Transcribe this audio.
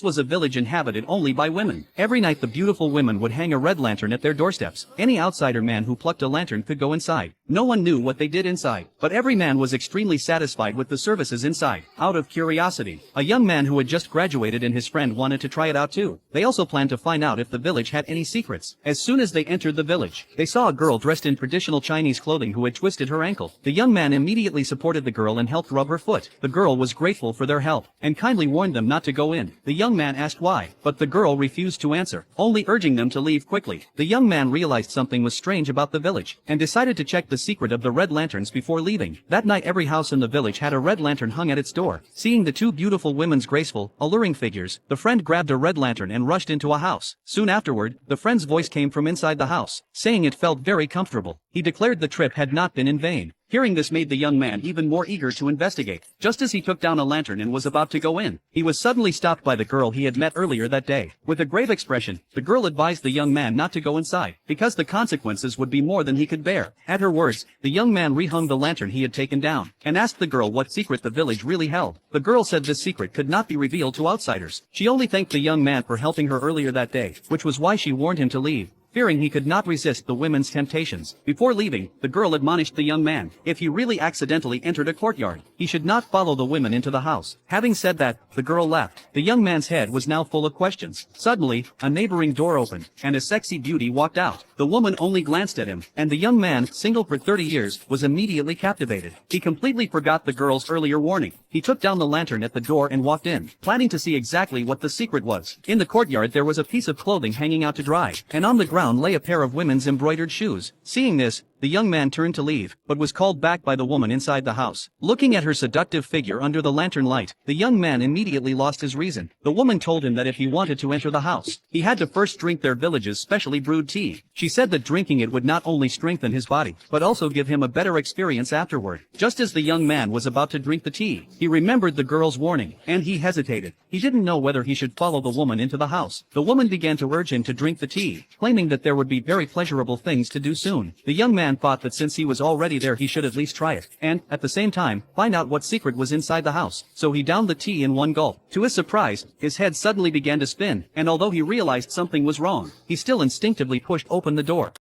was a village inhabited only by women. Every night the beautiful women would hang a red lantern at their doorsteps. Any outsider man who plucked a lantern could go inside. No one knew what they did inside, but every man was extremely satisfied with the services inside. Out of curiosity, a young man who had just graduated and his friend wanted to try it out too. They also planned to find out if the village had any secrets. As soon as they entered the village, they saw a girl dressed in traditional Chinese clothing who had twisted her ankle. The young man immediately supported the girl and helped rub her foot. The girl was grateful for their help and kindly warned them not to go in. The young man asked why, but the girl refused to answer, only urging them to leave quickly. The young man realized something was strange about the village and decided to check the secret of the red lanterns before leaving. That night every house in the village had a red lantern hung at its door. Seeing the two beautiful women's graceful, alluring figures, the friend grabbed a red lantern and rushed into a house. Soon afterward, the friend's voice came from inside the house, saying it felt very comfortable. He declared the trip had not been in vain. Hearing this made the young man even more eager to investigate. Just as he took down a lantern and was about to go in, he was suddenly stopped by the girl he had met earlier that day. With a grave expression, the girl advised the young man not to go inside, because the consequences would be more than he could bear. At her words, the young man rehung the lantern he had taken down, and asked the girl what secret the village really held. The girl said this secret could not be revealed to outsiders. She only thanked the young man for helping her earlier that day, which was why she warned him to leave, fearing he could not resist the women's temptations. Before leaving, the girl admonished the young man, if he really accidentally entered a courtyard, he should not follow the women into the house. Having said that, the girl left. The young man's head was now full of questions. Suddenly, a neighboring door opened, and a sexy beauty walked out. The woman only glanced at him, and the young man, single for 30 years, was immediately captivated. He completely forgot the girl's earlier warning. He took down the lantern at the door and walked in, planning to see exactly what the secret was. In the courtyard there was a piece of clothing hanging out to dry, and on the ground lay a pair of women's embroidered shoes. Seeing this, the young man turned to leave, but was called back by the woman inside the house. Looking at her seductive figure under the lantern light, the young man immediately lost his reason. The woman told him that if he wanted to enter the house, he had to first drink their village's specially brewed tea. She said that drinking it would not only strengthen his body, but also give him a better experience afterward. Just as the young man was about to drink the tea, he remembered the girl's warning, and he hesitated. He didn't know whether he should follow the woman into the house. The woman began to urge him to drink the tea, claiming that there would be very pleasurable things to do soon. The young man thought that since he was already there he should at least try it, and, at the same time, find out what secret was inside the house. So he downed the tea in one gulp. To his surprise, his head suddenly began to spin, and although he realized something was wrong, he still instinctively pushed open the door.